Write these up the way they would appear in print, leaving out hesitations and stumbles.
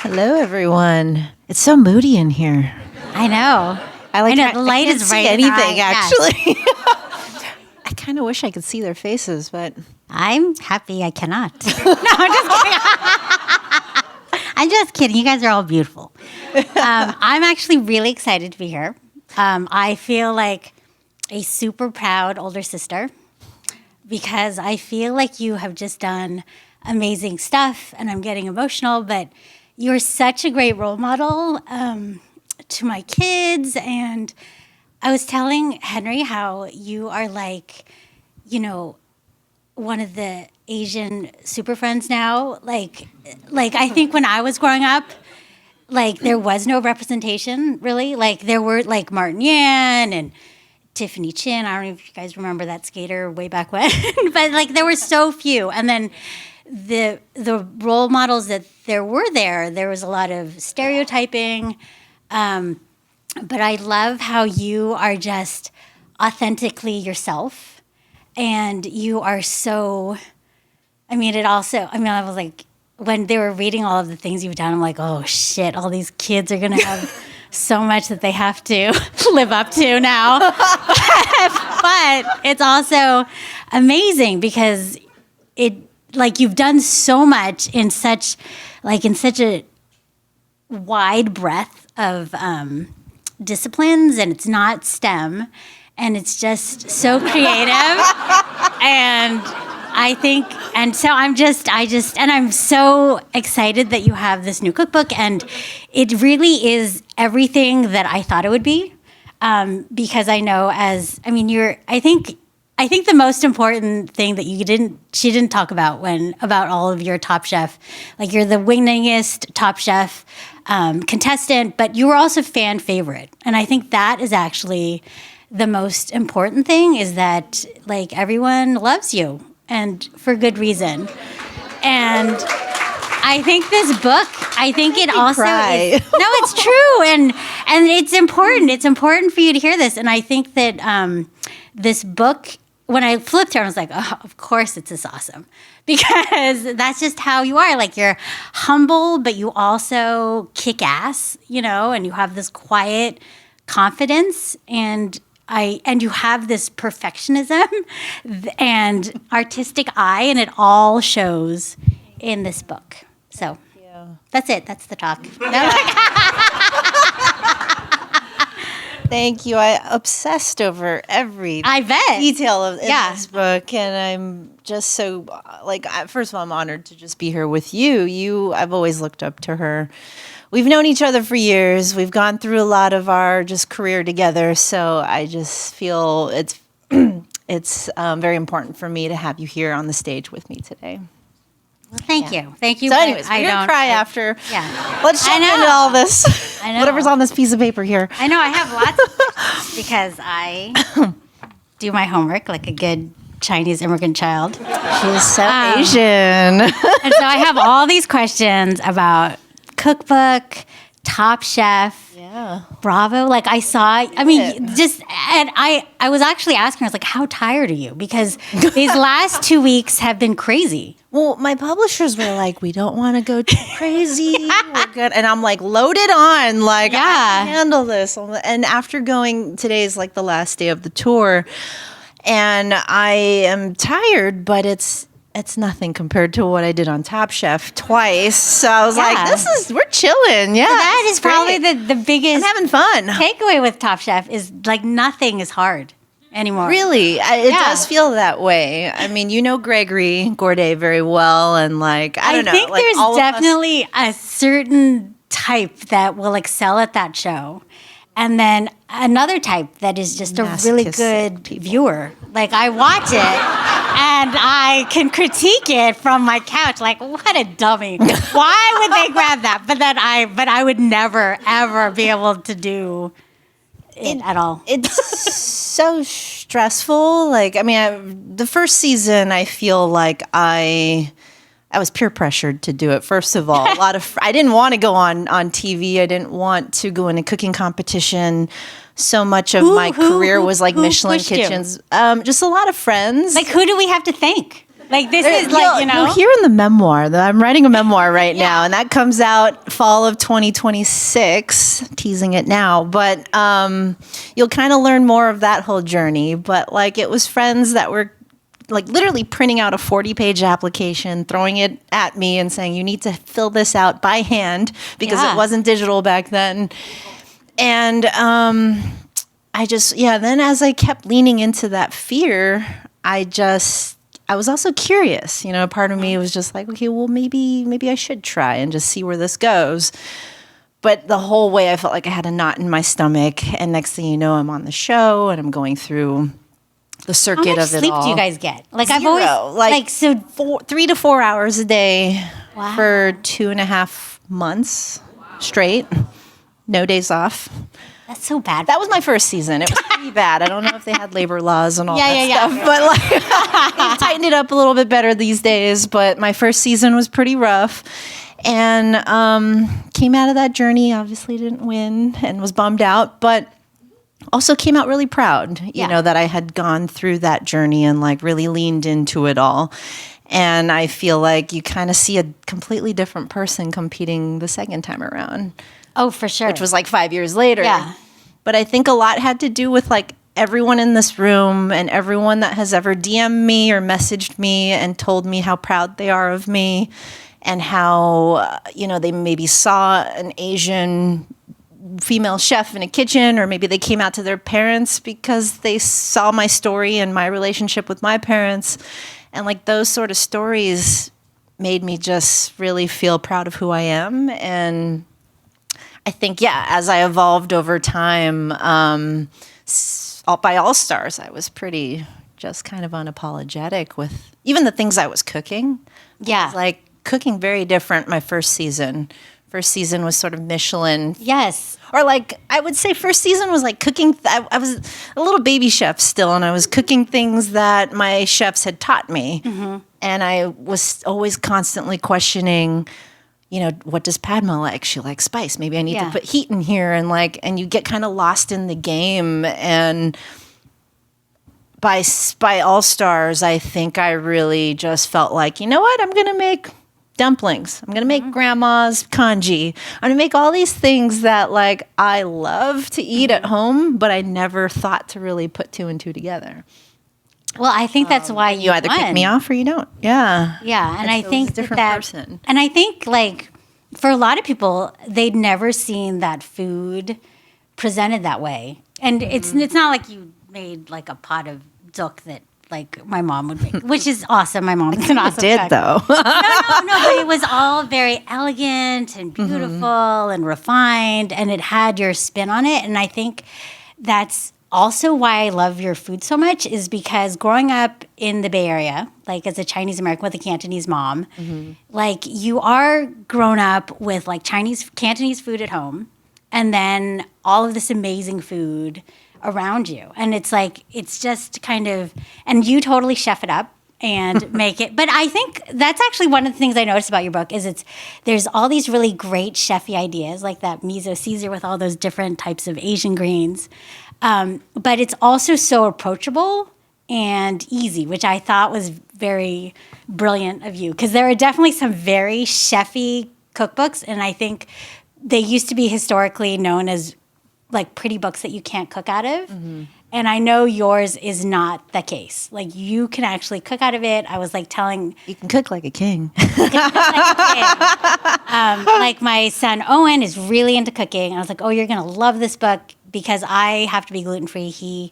Hello, everyone. It's so moody in here. I know. I know, the light is right in anything, our eyes. actually. I kind of wish I could see their faces, but I'm happy I cannot. No, I'm just kidding. I'm just kidding. You guys are all beautiful. I'm actually really excited to be here. I feel like a super proud older sister because I feel like you have just done amazing stuff, and I'm getting emotional, but you're such a great role model to my kids. And I was telling Henry how you are like, one of the Asian super friends now. Like I think when I was growing up, like there was no representation really. Like there were like Martin Yan and Tiffany Chin. I don't know if you guys remember that skater way back when, but like there were so few. And then the role models that there was a lot of stereotyping. But I love how you are just authentically yourself, and you are so. I was like, when they were reading all of the things you've done, I'm like, oh shit, all these kids are gonna have so much that they have to live up to now. But it's also amazing because you've done so much in such a wide breadth of disciplines, and it's not STEM, and it's just so creative. And I think, and so I'm so excited that you have this new cookbook, and it really is everything that I thought it would be. Because I know I think the most important thing that she didn't talk about about all of your Top Chef, like you're the winningest Top Chef contestant, but you were also fan favorite. And I think that is actually the most important thing, is that like everyone loves you, and for good reason. And I think this book, it also is, no, it's true. And it's important. It's important for you to hear this. And I think that this book, when I flipped through, I was like, oh, of course it's this awesome. Because that's just how you are. Like you're humble, but you also kick ass, and you have this quiet confidence, and you have this perfectionism and artistic eye, and it all shows in this book. So that's it. That's the talk. Thank you. I obsessed over every detail of this book, and I'm just so first of all, I'm honored to just be here with you. I've always looked up to her. We've known each other for years. We've gone through a lot of our just career together. So I just feel it's very important for me to have you here on the stage with me today. Well, thank you. So anyways, we're going to cry after. Yeah. Let's jump into all this. I know. Whatever's on this piece of paper here. I know. I have lots of questions because I do my homework like a good Chinese immigrant child. She's so Asian. And so I have all these questions about cookbook, Top Chef, Bravo. Like I was actually asking her, I was like, how tired are you? Because these last 2 weeks have been crazy. Well, my publishers were like, we don't want to go too crazy. We're good. And I'm like, load it on. Like, I can handle this. And after today's like the last day of the tour, and I am tired, but it's nothing compared to what I did on Top Chef twice. So I was like, we're chilling. Yeah. So that is probably the biggest. I'm having fun. Takeaway with Top Chef is like nothing is hard anymore. Really? It does feel that way. I mean, Gregory Gourdet very well. And I don't know. I think there's definitely a certain type that will excel at that show. And then another type that is just a really good viewer. Like I watch it and I can critique it from my couch. Like, what a dummy. Why would they grab that? But I would never, ever be able to do it at all. It's so stressful. The first season, I feel like I was peer pressured to do it. First of all, I didn't want to go on TV. I didn't want to go in a cooking competition. So much of my career was like Michelin kitchens. Just a lot of friends. Like, who do we have to thank? Like this is like, You'll hear in the memoir that I'm writing a memoir right now, and that comes out fall of 2026, teasing it now. But you'll kind of learn more of that whole journey. But like it was friends that were like literally printing out a 40-page application, throwing it at me and saying, you need to fill this out by hand because it wasn't digital back then. And then as I kept leaning into that fear, I was also curious. Part of me was just like, okay, well, maybe I should try and just see where this goes. But the whole way I felt like I had a knot in my stomach. And next thing you know, I'm on the show and I'm going through the circuit of it all. How much sleep do you guys get? Like Zero. I've always 3 to 4 hours a day for 2.5 months straight. No days off. That's so bad. That was my first season. It was pretty bad. I don't know if they had labor laws and all that stuff, but like they've tightened it up a little bit better these days. But my first season was pretty rough, and came out of that journey. Obviously, didn't win and was bummed out, but also came out really proud. You know that I had gone through that journey and like really leaned into it all. And I feel like you kind of see a completely different person competing the second time around. Oh, for sure. Which was like 5 years later. Yeah. But I think a lot had to do with like everyone in this room and everyone that has ever DM'd me or messaged me and told me how proud they are of me and how, they maybe saw an Asian female chef in a kitchen, or maybe they came out to their parents because they saw my story and my relationship with my parents. And like those sort of stories made me just really feel proud of who I am. And I think, as I evolved over time, by All Stars, I was pretty just kind of unapologetic with even the things I was cooking. Yeah. It was like cooking very different my first season. First season was sort of Michelin. Yes. Or like, I would say first season was like cooking. I was a little baby chef still, and I was cooking things that my chefs had taught me. Mm-hmm. And I was always constantly questioning, what does Padma like? She likes spice. Maybe I need to put heat in here. And you get kind of lost in the game. And by All Stars, I think I really just felt like, you know what? I'm going to make dumplings. I'm going to make grandma's congee. I'm going to make all these things that like I love to eat at home, but I never thought to really put two and two together. Well, I think that's why you either kick me off or you don't. Yeah. Yeah, and I think a different person. And I think like for a lot of people, they'd never seen that food presented that way. And it's not like you made like a pot of duck that like my mom would make, which is awesome. My mom is an awesome did cook. though. No, but it was all very elegant and beautiful and refined, and it had your spin on it. And I think that's also why I love your food so much, is because growing up in the Bay Area, like as a Chinese American with a Cantonese mom, like you are grown up with like Cantonese food at home, and then all of this amazing food around you. And it's like, it's just kind of, and you totally chef it up and make it. But I think that's actually one of the things I noticed about your book is there's all these really great chefy ideas, like that miso Caesar with all those different types of Asian greens. But it's also so approachable and easy, which I thought was very brilliant of you. Because there are definitely some very chefy cookbooks, and I think they used to be historically known as like pretty books that you can't cook out of. Mm-hmm. And I know yours is not the case. Like you can actually cook out of it. I was like telling... You can cook like a king. Like my son Owen is really into cooking. I was like, oh, you're going to love this book because I have to be gluten-free. He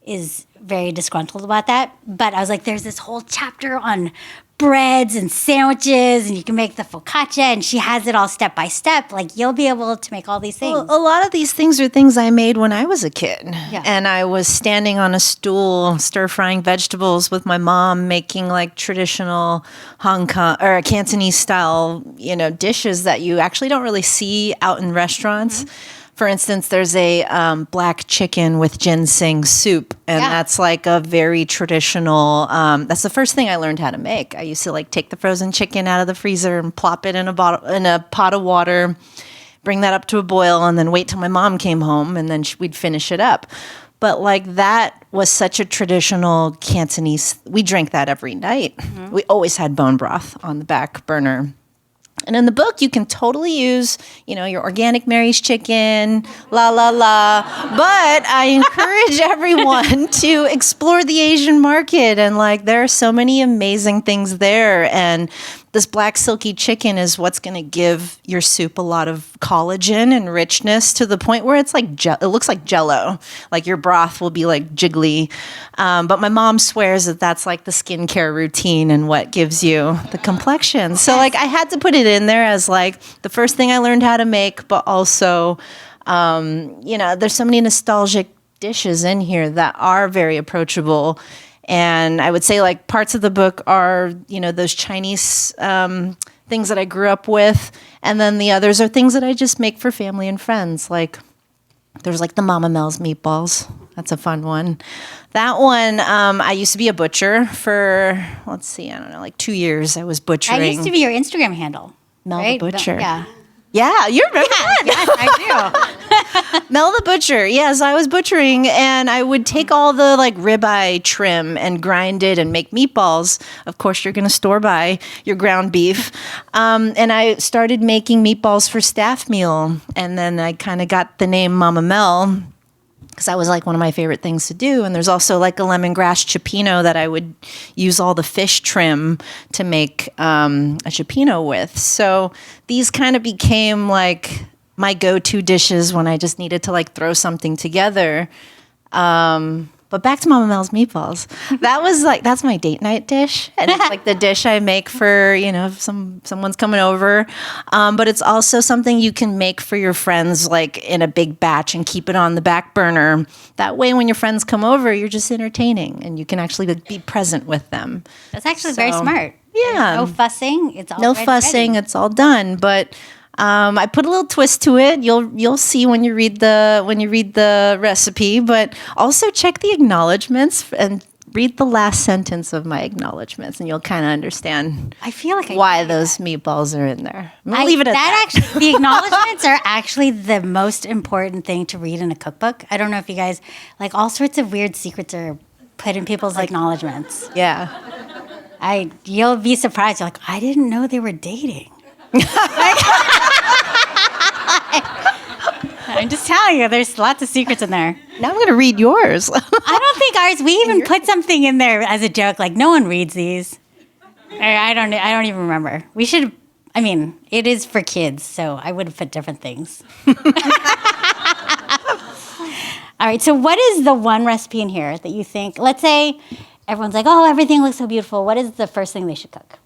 is very disgruntled about that. But I was like, there's this whole chapter on breads and sandwiches, and you can make the focaccia, and she has it all step by step. Like you'll be able to make all these things. Well, a lot of these things are things I made when I was a kid. Yeah. And I was standing on a stool stir-frying vegetables with my mom, making like traditional Hong Kong or Cantonese style, dishes that you actually don't really see out in restaurants. Mm-hmm. For instance, there's a black chicken with ginseng soup, and that's like a very traditional. That's the first thing I learned how to make. I used to like take the frozen chicken out of the freezer and plop it in a pot of water, bring that up to a boil, and then wait till my mom came home, and then we'd finish it up. But like that was such a traditional Cantonese. We drank that every night. We always had bone broth on the back burner. And in the book, you can totally use, your organic Mary's chicken, la, la, la. But I encourage everyone to explore the Asian market. And like, there are so many amazing things there. And this black silky chicken is what's going to give your soup a lot of collagen and richness to the point where it's like, it looks like Jell-O. Like your broth will be like jiggly. But my mom swears that that's like the skincare routine and what gives you the complexion. So like I had to put it in there as like the first thing I learned how to make, but also, there's so many nostalgic dishes in here that are very approachable. And I would say like parts of the book are, those Chinese things that I grew up with. And then the others are things that I just make for family and friends. Like there's like the Mama Mel's meatballs. That's a fun one. That one, I used to be a butcher for, like 2 years. I was butchering. That used to be your Instagram handle. Mel right? the Butcher. Yeah. Yeah, you remember that? Yes, I do. Mel the Butcher. Yes, I was butchering, and I would take all the like ribeye trim and grind it and make meatballs. Of course, you're going to store buy your ground beef. And I started making meatballs for staff meal, and then I kind of got the name Mama Mel because that was like one of my favorite things to do. And there's also like a lemongrass cioppino that I would use all the fish trim to make a cioppino with. So these kind of became like my go-to dishes when I just needed to like throw something together. But back to Mama Mel's meatballs. That's my date night dish. And it's like the dish I make for, if someone's coming over. But it's also something you can make for your friends like in a big batch and keep it on the back burner. That way when your friends come over, you're just entertaining and you can actually be present with them. That's actually very smart. Yeah. There's no fussing. It's all no fussing. ready. It's all done. But I put a little twist to it. You'll see when you read the recipe, but also check the acknowledgments and read the last sentence of my acknowledgments, and you'll kind of understand. I feel like why those meatballs are in there. I'm gonna leave it at that. Actually, the acknowledgments are actually the most important thing to read in a cookbook. I don't know if you guys like all sorts of weird secrets are put in people's acknowledgments. Yeah, you'll be surprised. You're like, I didn't know they were dating. I'm just telling you, there's lots of secrets in there. Now I'm going to read yours. I don't think ours. We even put something in there as a joke, like no one reads these. I don't even remember. We should. I mean, it is for kids, so I would have put different things. All right. So, what is the one recipe in here that you think? Let's say everyone's like, "Oh, everything looks so beautiful." What is the first thing they should cook?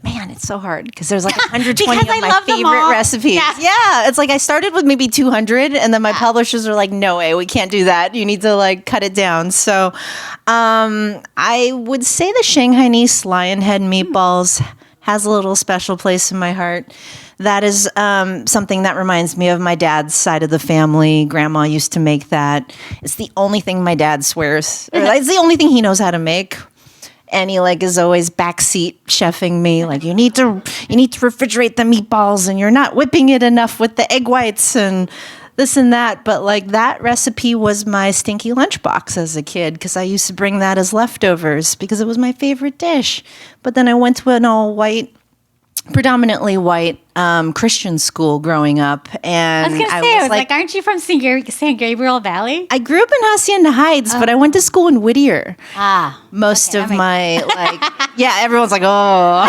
Man, it's so hard because there's like 120 of my love favorite recipes. Yeah, it's like I started with maybe 200, and then my publishers are like, "No way, we can't do that. You need to like cut it down." So, I would say the Shanghainese lion head meatballs has a little special place in my heart. That is something that reminds me of my dad's side of the family. Grandma used to make that. It's the only thing my dad swears. It's the only thing he knows how to make. And he like is always backseat chefing me like you need to refrigerate the meatballs and you're not whipping it enough with the egg whites and this and that. But like that recipe was my stinky lunchbox as a kid because I used to bring that as leftovers because it was my favorite dish. But then I went to an all white, predominantly white Christian school growing up, and I was gonna say, I was like, aren't you from San Gabriel Valley? I grew up in Hacienda Heights, but I went to school in Whittier. Most of my yeah, everyone's like, oh,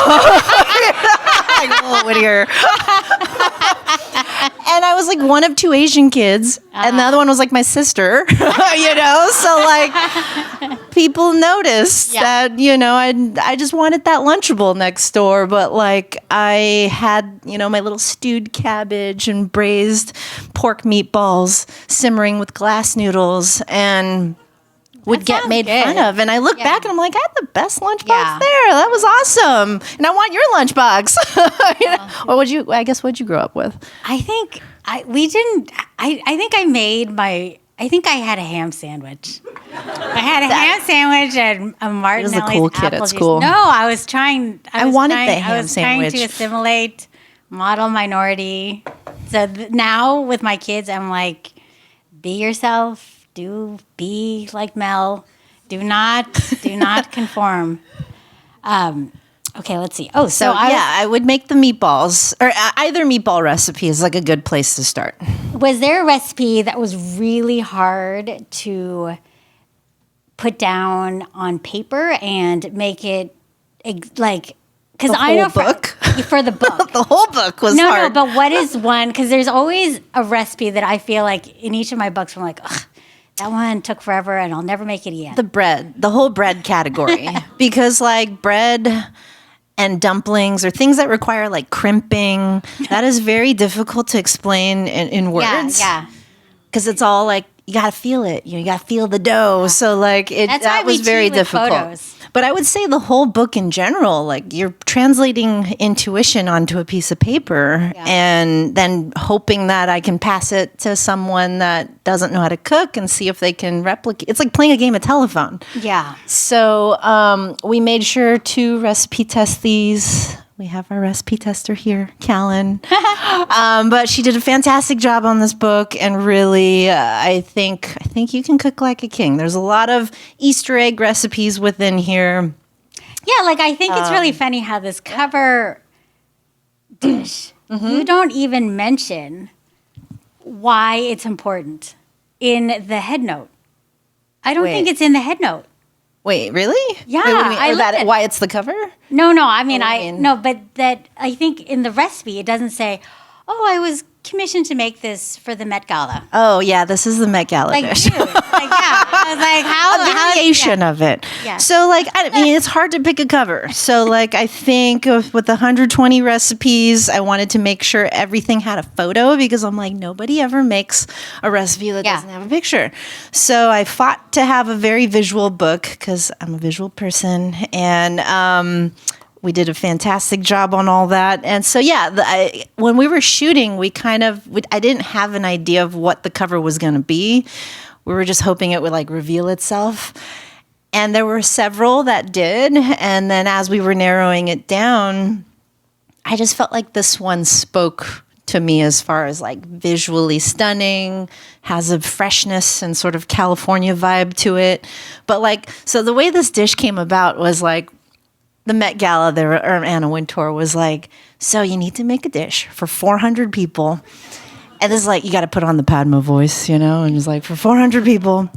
like, oh, Whittier. And I was like one of two Asian kids, and the other one was like my sister, so like people noticed that, I just wanted that Lunchable next door, but like I had, my little stewed cabbage and braised pork meatballs simmering with glass noodles and would get made fun of. And I look back and I'm like, I had the best lunchbox there. That was awesome. And I want your lunchbox. Or what'd you grow up with? I think I had a ham sandwich. I had a ham sandwich and a Martinelli's He was a cool kid at school. No, I was trying. I was sandwich. trying to assimilate, model minority. So now with my kids, I'm like, be yourself. Be like Mel. Do not conform. Okay, let's see. Oh, so I would make the meatballs, or either meatball recipe is like a good place to start. Was there a recipe that was really hard to put down on paper and make it like? Because I know for the book, the whole book was hard. No, but what is one? Because there's always a recipe that I feel like in each of my books, I'm like, ugh, that one took forever, and I'll never make it again. The whole bread category, because like bread and dumplings or things that require like crimping, that is very difficult to explain in words. Yeah. Because it's all like, you got to feel it. You got to feel the dough. Yeah. So like that was very difficult. Photos. But I would say the whole book in general, like you're translating intuition onto a piece of paper and then hoping that I can pass it to someone that doesn't know how to cook and see if they can replicate. It's like playing a game of telephone. Yeah. So we made sure to recipe test these. We have our recipe tester here, Callan. But she did a fantastic job on this book, and really, I think you can cook like a king. There's a lot of Easter egg recipes within here. Yeah, like I think it's really funny how this cover dish, you don't even mention why it's important in the head note. I don't think it's in the head note. Wait, really? Yeah. Wait, why it's the cover? No, I mean, no, but that I think in the recipe, it doesn't say, oh, I was commissioned to make this for the Met Gala. Oh, yeah, this is the Met Gala dish. Dude, I was like, how? A variation of it. Yeah. So, like, I mean, it's hard to pick a cover. So, like, I think with the 120 recipes, I wanted to make sure everything had a photo because I'm like, nobody ever makes a recipe that doesn't have a picture. So I fought to have a very visual book because I'm a visual person. And we did a fantastic job on all that. And so, when we were shooting, I didn't have an idea of what the cover was going to be. We were just hoping it would like reveal itself. And there were several that did. And then as we were narrowing it down, I just felt like this one spoke to me as far as like visually stunning, has a freshness and sort of California vibe to it. But like, so the way this dish came about was like, the Met Gala there, or Anna Wintour was like, so you need to make a dish for 400 people. And this is like, you got to put on the Padma voice, you know? And it's like, for 400 people.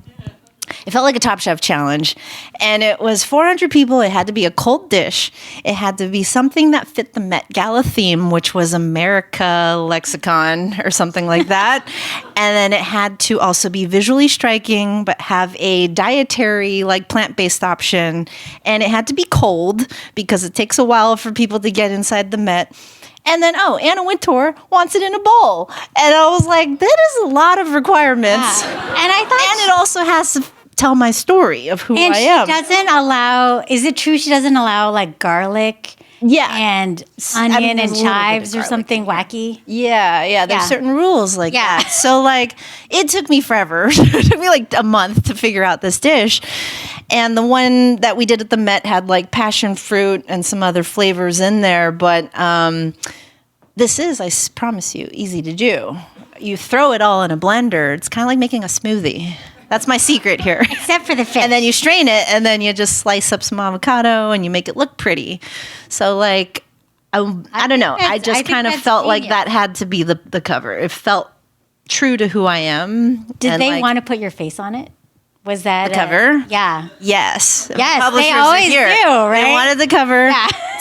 It felt like a Top Chef challenge. And it was 400 people. It had to be a cold dish. It had to be something that fit the Met Gala theme, which was America lexicon or something like that. And then it had to also be visually striking, but have a dietary, like plant-based option. And it had to be cold because it takes a while for people to get inside the Met. And then, Anna Wintour wants it in a bowl. And I was like, that is a lot of requirements. Yeah. And I thought... And it also has to tell my story of who I am. And she doesn't allow... Is it true she doesn't allow, like, garlic... and onion and chives or something wacky? Yeah. There's certain rules like that. So, like, it took me forever. It took me, like, a month to figure out this dish. And the one that we did at the Met had, like, passion fruit and some other flavors in there. But this is, I promise you, easy to do. You throw it all in a blender. It's kind of like making a smoothie. That's my secret here. Except for the fish. And then you strain it, and then you just slice up some avocado, and you make it look pretty. So, like, I don't know. I just kind of felt like that had to be the cover. It felt true to who I am. Did they want to put your face on it? Was that the cover? Yeah. Yes. Yes, they always do, right? They wanted the cover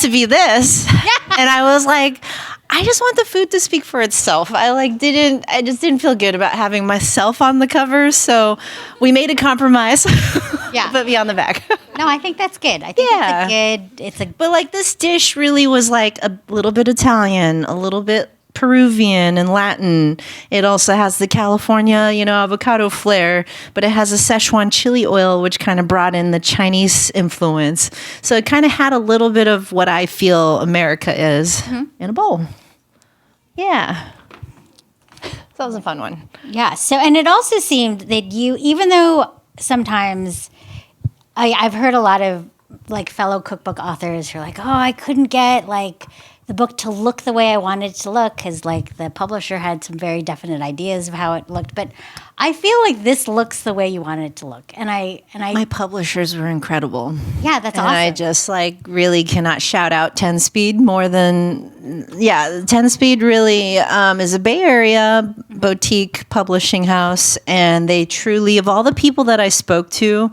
to be this. And I was like, I just want the food to speak for itself. I just didn't feel good about having myself on the cover, so we made a compromise. Put me on the back. No, I think that's good. I think But like this dish really was like a little bit Italian, a little bit Peruvian and Latin. It also has the California, avocado flair, but it has a Szechuan chili oil, which kind of brought in the Chinese influence. So it kind of had a little bit of what I feel America is in a bowl. Yeah. So that was a fun one. Yeah. So, and it also seemed that you, even though sometimes I've heard a lot of like fellow cookbook authors who are like, oh, I couldn't get like the book to look the way I wanted it to look, because like the publisher had some very definite ideas of how it looked, but I feel like this looks the way you wanted it to look. And my publishers were incredible. Yeah, that's and awesome. I just like really cannot shout out 10 Speed more than, 10 Speed really is a Bay Area boutique publishing house. And they truly, of all the people that I spoke to,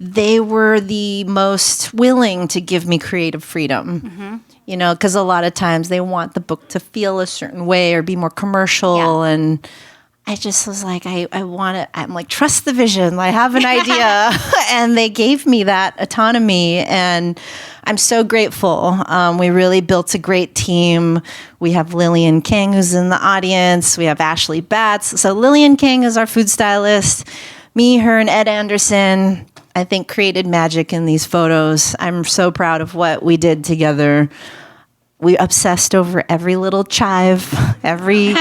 they were the most willing to give me creative freedom. You know, because a lot of times they want the book to feel a certain way or be more commercial. And I just was like, I'm like, trust the vision. I have an idea. And they gave me that autonomy. And I'm so grateful. We really built a great team. We have Lillian King, who's in the audience. We have Ashley Batts. So Lillian King is our food stylist. Me, her, and Ed Anderson, I think, created magic in these photos. I'm so proud of what we did together. We obsessed over every little chive, every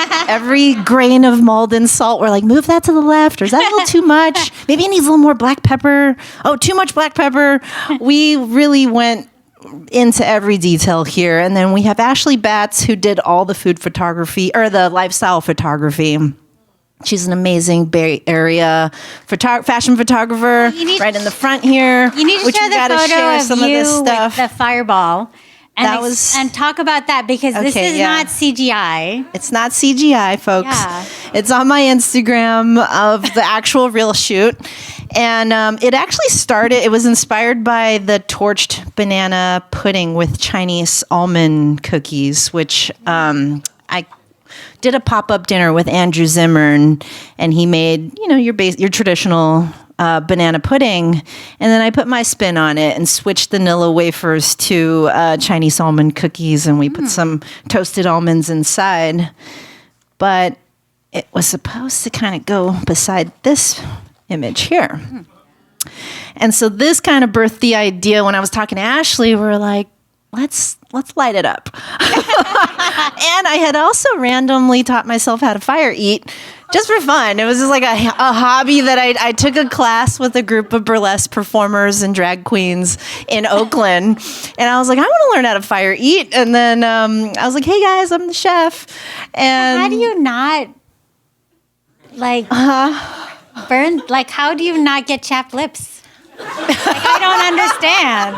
grain of Malden salt. We're like, move that to the left, or is that a little too much? Maybe it needs a little more black pepper. Oh, too much black pepper. We really went into every detail here. And then we have Ashley Batts, who did all the food photography, or the lifestyle photography. She's an amazing Bay Area fashion photographer, right in the front here. You need to share the photo of you with the fireball. And talk about that, because this is not CGI. It's not CGI, folks. Yeah. It's on my Instagram of the actual real shoot. And it actually started, it was inspired by the torched banana pudding with Chinese almond cookies, which I did a pop-up dinner with Andrew Zimmern, and he made, your traditional banana pudding, and then I put my spin on it and switched the Nilla wafers to Chinese almond cookies, and we put some toasted almonds inside. But it was supposed to kind of go beside this image here. And so this kind of birthed the idea. When I was talking to Ashley, we were like, let's light it up. And I had also randomly taught myself how to fire eat, just for fun. It was just like a hobby that I took a class with a group of burlesque performers and drag queens in Oakland. And I was like, I want to learn how to fire eat. And then I was like, hey guys, I'm the chef. And how do you not burn? Like, how do you not get chapped lips? I don't understand.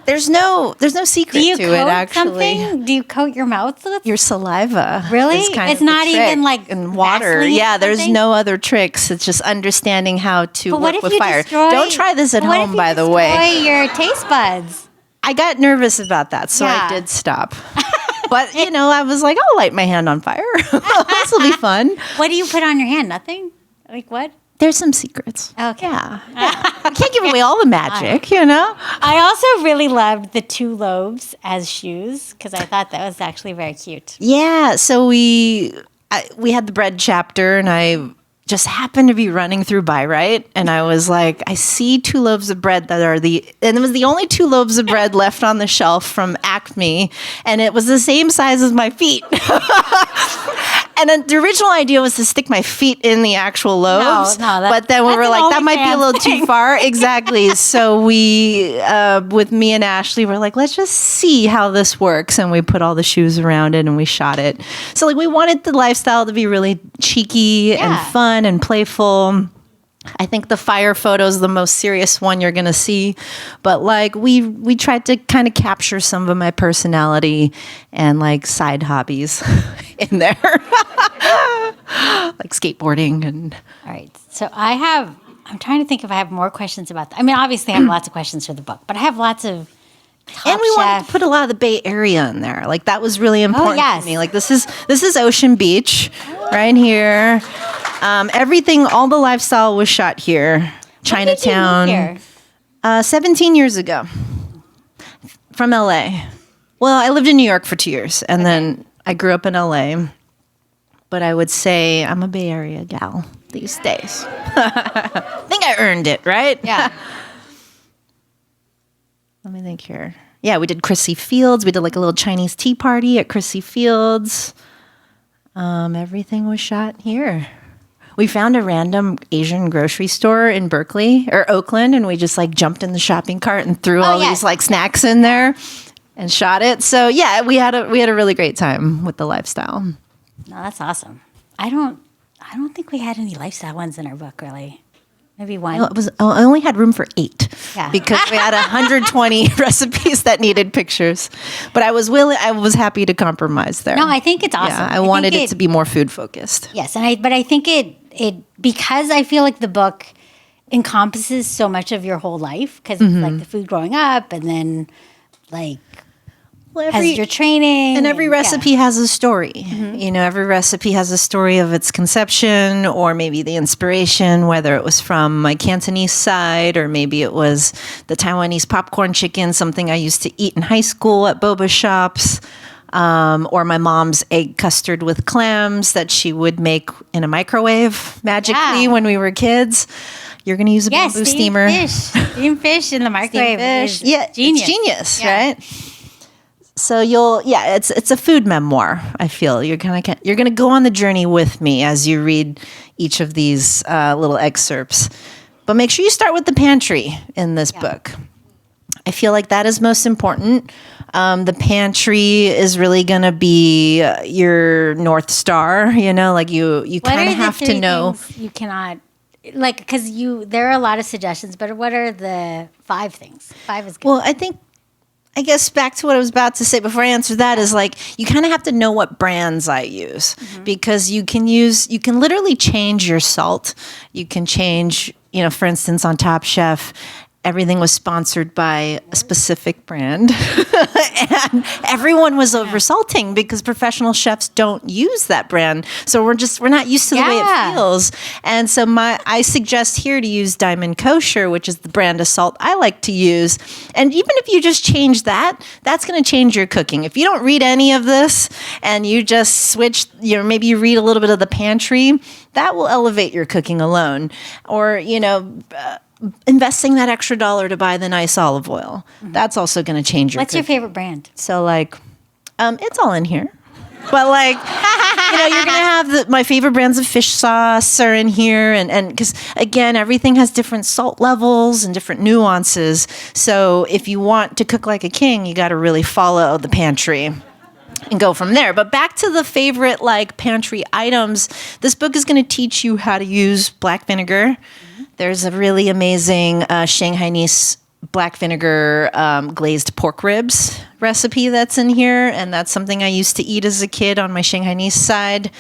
There's no secret to it, actually. Something? Do you coat your mouth with your saliva? Really? It's not even like in water. Yeah, there's no other tricks. It's just understanding how to work with fire. Don't try this at home, by the way. Destroy your taste buds. I got nervous about that, so I did stop. But I was like, I'll light my hand on fire. This will be fun. What do you put on your hand? Nothing? Like what? There's some secrets. Okay. Yeah. I can't give away all the magic, I also really loved the 2 lobes as shoes, because I thought that was actually very cute. Yeah. So we had the bread chapter, and I just happened to be running through Bi-Rite, and I was like, I see 2 loaves of bread and it was the only 2 loaves of bread left on the shelf from Acme, and it was the same size as my feet. And then the original idea was to stick my feet in the actual loaves. But then we were like, that might be a little too far. Exactly. So we, with me and Ashley, we're like, let's just see how this works. And we put all the shoes around it and we shot it. So we wanted the lifestyle to be really cheeky and fun and playful. I think the fire photo is the most serious one you're going to see. But we tried to kind of capture some of my personality and side hobbies in there. Like skateboarding and... All right. So I'm trying to think if I have more questions about that. I mean, obviously I have lots of questions for the book, but I have lots of and we wanted to put a lot of the Bay Area in there. That was really important to me. This is Ocean Beach right here. Everything, all the lifestyle was shot here. Chinatown. When did you move here? 17 years ago from LA. Well, I lived in New York for 2 years, and then I grew up in LA. But I would say I'm a Bay Area gal these days. I think I earned it, right? Yeah. Let me think here. Yeah, we did Chrissy Fields. We did a little Chinese tea party at Chrissy Fields. Everything was shot here. We found a random Asian grocery store in Berkeley or Oakland, and we just jumped in the shopping cart and threw all these snacks in there. and shot it. So yeah, we had a really great time with the lifestyle. No, that's awesome. I don't think we had any lifestyle ones in our book, really. Maybe one. I only had room for 8 Yeah. because we had 120 recipes that needed pictures. But I was happy to compromise there. No, I think it's awesome. Yeah, I wanted it to be more food focused. Yes, but I think it because I feel like the book encompasses so much of your whole life because it's like the food growing up and then like as your training. And every recipe has a story. You know, every recipe has a story of its conception or maybe the inspiration, whether it was from my Cantonese side or maybe it was the Taiwanese popcorn chicken, something I used to eat in high school at boba shops, or my mom's egg custard with clams that she would make in a microwave magically when we were kids. You're going to use a bamboo steamer. Steam fish in the microwave. Genius. It's genius, right? So it's a food memoir. I feel you're gonna go on the journey with me as you read each of these little excerpts. But make sure you start with the pantry in this book. I feel like that is most important. The pantry is really gonna be your North Star. You know, like you kind of have to know. You cannot. Like, because there are a lot of suggestions, but what are the 5 things? 5 is good. Well, I guess back to what I was about to say before I answer that is like you kind of have to know what brands I use because you can literally change your salt. You can change, for instance, on Top Chef, everything was sponsored by a specific brand and everyone was over salting because professional chefs don't use that brand. So we're not used to the way it feels. And so I suggest here to use Diamond Kosher, which is the brand of salt I like to use. And even if you just change that, that's going to change your cooking. If you don't read any of this and you just switch, maybe you read a little bit of the pantry, that will elevate your cooking alone. Or, investing that extra $1 to buy the nice olive oil. That's also going to change your What's your favorite brand? So it's all in here. But you're going to have my favorite brands of fish sauce are in here. And because again, everything has different salt levels and different nuances. So if you want to cook like a king, you got to really follow the pantry and go from there. But back to the favorite pantry items, this book is going to teach you how to use black vinegar. There's a really amazing Shanghainese black vinegar glazed pork ribs recipe that's in here, and that's something I used to eat as a kid on my Shanghainese side.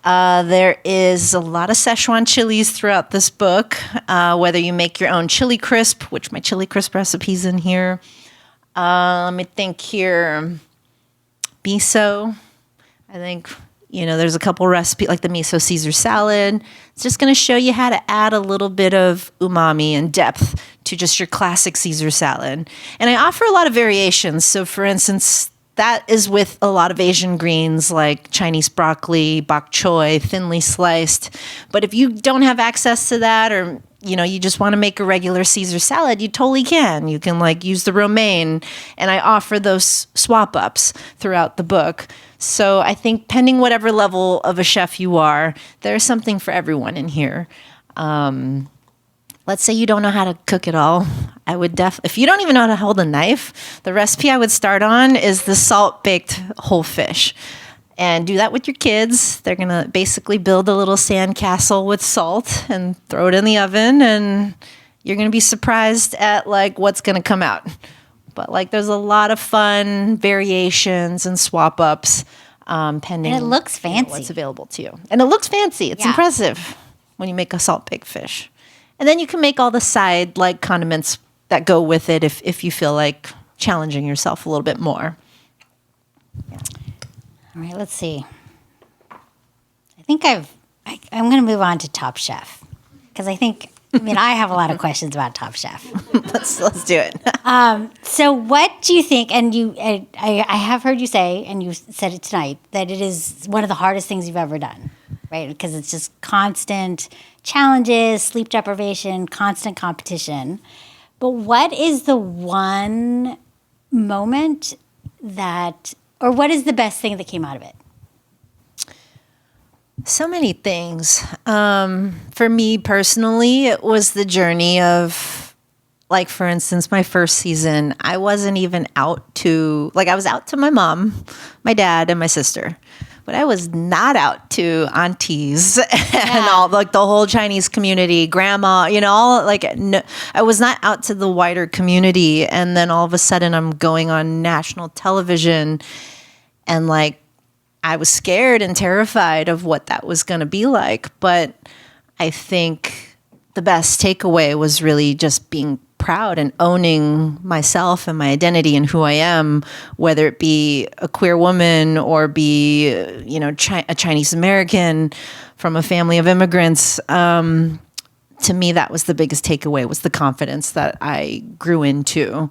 There is a lot of Szechuan chilies throughout this book, whether you make your own chili crisp, which my chili crisp recipe's in here. Let me think here. Miso, I think, there's a couple recipes like the miso Caesar salad. It's just going to show you how to add a little bit of umami and depth to just your classic Caesar salad. And I offer a lot of variations. So for instance, that is with a lot of Asian greens like Chinese broccoli, bok choy, thinly sliced. But if you don't have access to that or you just want to make a regular Caesar salad, you totally can. You can use the romaine, and I offer those swap ups throughout the book. So I think pending whatever level of a chef you are, there's something for everyone in here. Let's say you don't know how to cook at all. I would if you don't even know how to hold a knife, the recipe I would start on is the salt baked whole fish. And do that with your kids. They're going to basically build a little sand castle with salt and throw it in the oven. And you're going to be surprised at what's going to come out. But there's a lot of fun variations and swap ups pending. And it looks fancy. What's available to you. And it looks fancy. It's impressive when you make a salt baked fish. And then you can make all the side condiments that go with it if you feel like challenging yourself a little bit more. Yeah. All right, let's see. I think I'm going to move on to Top Chef because I have a lot of questions about Top Chef. Let's do it. So what do you think, and I have heard you say, and you said it tonight, that it is one of the hardest things you've ever done, right? Because it's just constant challenges, sleep deprivation, constant competition. But what is the one moment or what is the best thing that came out of it? So many things. For me personally, it was the journey of like, for instance, my first season, I wasn't even out to, like, I was out to my mom, my dad, and my sister. But I was not out to aunties and all, like, the whole Chinese community, grandma, all, like, no, I was not out to the wider community. And then all of a sudden I'm going on national television, and, like, I was scared and terrified of what that was going to be like. But I think the best takeaway was really just being proud and owning myself and my identity and who I am, whether it be a queer woman or be, a Chinese American from a family of immigrants. To me, that was the biggest takeaway, was the confidence that I grew into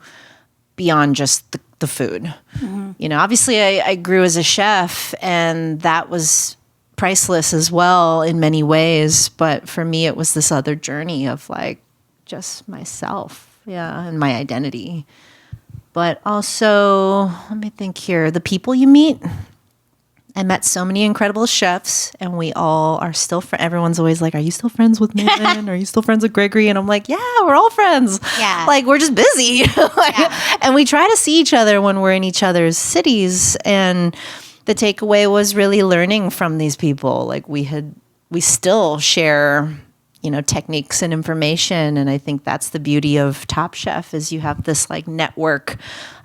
beyond just the food. Mm-hmm. Obviously I grew as a chef, and that was priceless as well in many ways. But for me, it was this other journey of, like, just myself, and my identity. But also, let me think here, the people you meet. I met so many incredible chefs, and we all are still everyone's always like, are you still friends with Megan? Are you still friends with Gregory? And I'm like, yeah, we're all friends. Yeah. Like, we're just busy. And we try to see each other when we're in each other's cities. And the takeaway was really learning from these people. Like, we still share, techniques and information. And I think that's the beauty of Top Chef, is you have this, like, network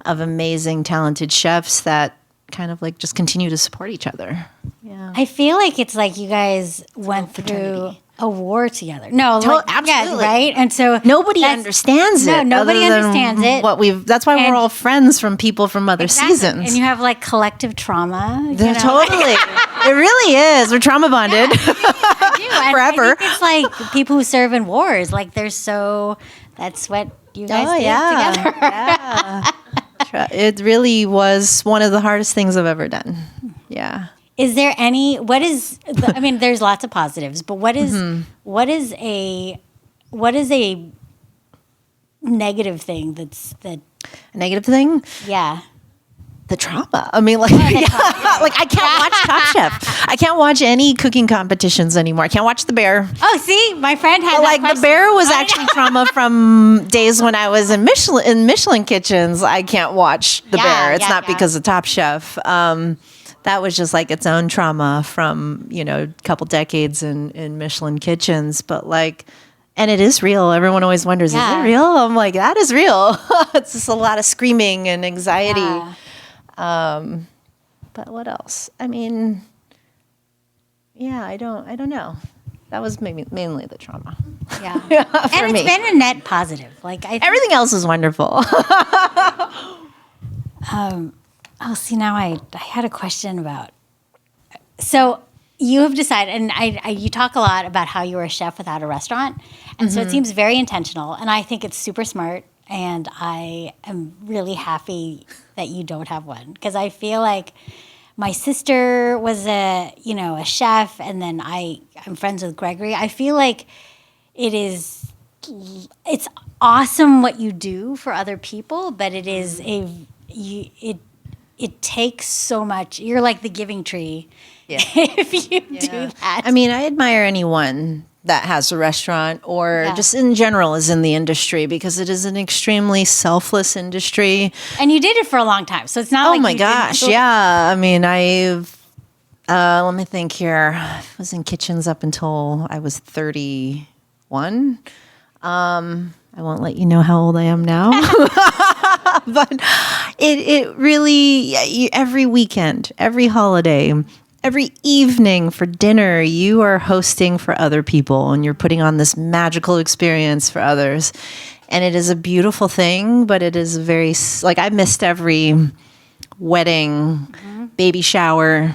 of amazing, talented chefs that kind of, like, just continue to support each other. Yeah. I feel like it's like you guys went through a war together. No, absolutely. Yeah, right? And so nobody understands it. No, nobody understands it. That's why we're all friends from people from other seasons. And you have, like, collective trauma. Totally. It really is. We're trauma bonded. Yeah, forever. I think it's like people who serve in wars. Like, that's what you guys did together. Yeah. It really was one of the hardest things I've ever done. Yeah. Is there there's lots of positives, but what is a negative thing a negative thing? Yeah. The trauma. I mean, like, I can't watch Top Chef. I can't watch any cooking competitions anymore. I can't watch The Bear. Oh, see, my friend had like The Bear was actually trauma from days when I was in Michelin kitchens. I can't watch The Bear. It's not because of Top Chef. That was just, like, its own trauma from, a couple decades in Michelin kitchens. But, like, and it is real. Everyone always wonders, is it real? I'm like, that is real. It's just a lot of screaming and anxiety. Yeah. But what else? I mean, I don't know. That was mainly the trauma. Yeah. And it's been a net positive. Like, everything else is wonderful. See, now I had a question about, so you have decided, and you talk a lot about how you were a chef without a restaurant. And so it seems very intentional, and I think it's super smart. And I am really happy that you don't have one, because I feel like my sister was a chef, and then I'm friends with Gregory. I feel like it's awesome what you do for other people, but it is it takes so much. You're like the giving tree if you do that. I mean, I admire anyone that has a restaurant or just in general is in the industry, because it is an extremely selfless industry. And you did it for a long time. So it's not like, oh my gosh. Yeah. I mean, let me think here. I was in kitchens up until I was 31. I won't let you know how old I am now. But it really, every weekend, every holiday, every evening for dinner, you are hosting for other people, and you're putting on this magical experience for others. And it is a beautiful thing, but it is I missed every wedding, baby shower.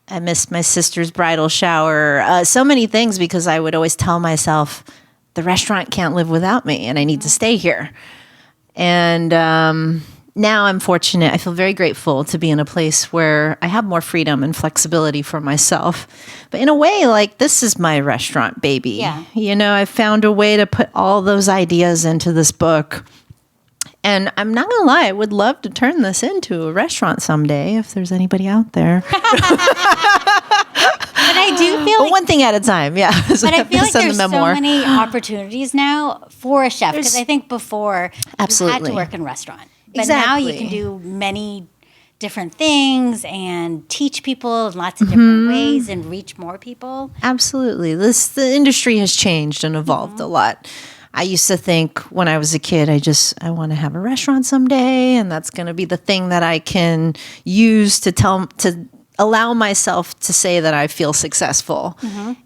I missed my sister's bridal shower. So many things, because I would always tell myself, the restaurant can't live without me, and I need to stay here. And now I'm fortunate. I feel very grateful to be in a place where I have more freedom and flexibility for myself. But in a way, like, this is my restaurant baby. Yeah. I found a way to put all those ideas into this book. And I'm not going to lie, I would love to turn this into a restaurant someday, if there's anybody out there. I do feel like one thing at a time. Yeah. But I feel like there's so many opportunities now for a chef, because I think before you had to work in a restaurant, but now you can do many different things and teach people in lots of different ways and reach more people. Absolutely. The industry has changed and evolved a lot. I used to think when I was a kid, I want to have a restaurant someday, and that's going to be the thing that I can use to allow myself to say that I feel successful.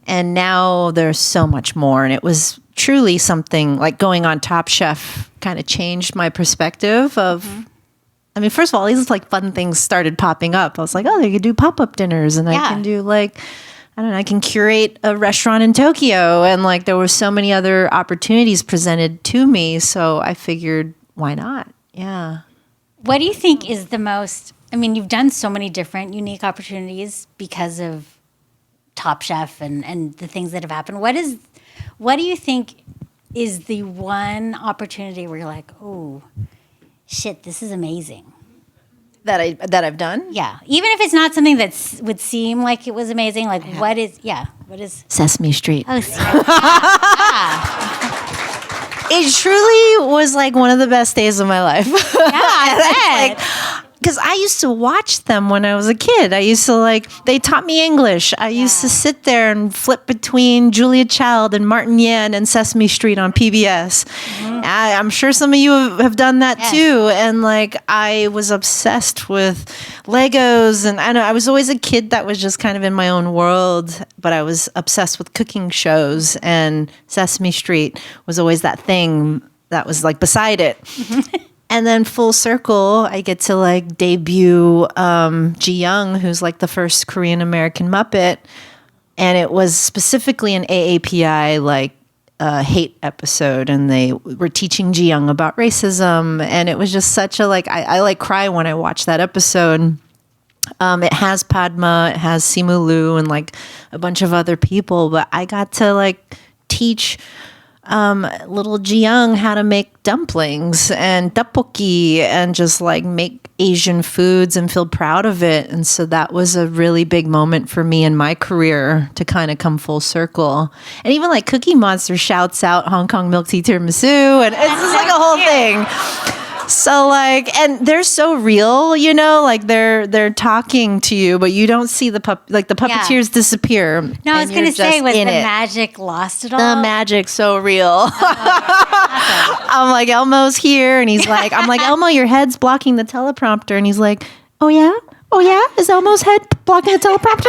And now there's so much more, and it was truly something like going on Top Chef kind of changed my perspective of I mean, first of all, these like fun things started popping up. I was like, oh, they could do pop-up dinners, and I can do like, I don't know, I can curate a restaurant in Tokyo, and like there were so many other opportunities presented to me. So I figured, why not? Yeah. What do you think is the most? I mean, you've done so many different unique opportunities because of Top Chef and the things that have happened. What do you think is the one opportunity where you're like, oh, shit, this is amazing? That I've done? Yeah. Even if it's not something that would seem like it was amazing, like what is Sesame Street. Oh, It truly was like one of the best days of my life. Yeah, I bet. Because I used to watch them when I was a kid. I used to they taught me English. I used to sit there and flip between Julia Child and Martin Yan and Sesame Street on PBS. I'm sure some of you have done that too. And I was obsessed with Legos. And I was always a kid that was just kind of in my own world, but I was obsessed with cooking shows. And Sesame Street was always that thing that was beside it. And then full circle, I get to debut Ji Young, who's the first Korean American Muppet, and it was specifically an AAPI hate episode, and they were teaching Ji Young about racism, and it was just such a I cry when I watch that episode. It has Padma, it has Simu Liu, and a bunch of other people, but I got to teach little Ji Young how to make dumplings and tteokbokki and just make Asian foods and feel proud of it. And so that was a really big moment for me in my career to kind of come full circle. And even Cookie Monster shouts out Hong Kong milk tea tiramisu, and it's just a whole thing. So and they're so real, they're talking to you, but you don't see the puppeteers disappear. No, I was going to say, was the magic lost at all? The magic's so real. I'm Elmo's here, and he's I'm Elmo, your head's blocking the teleprompter, and he's oh yeah? Oh yeah? Is Elmo's head blocking the teleprompter?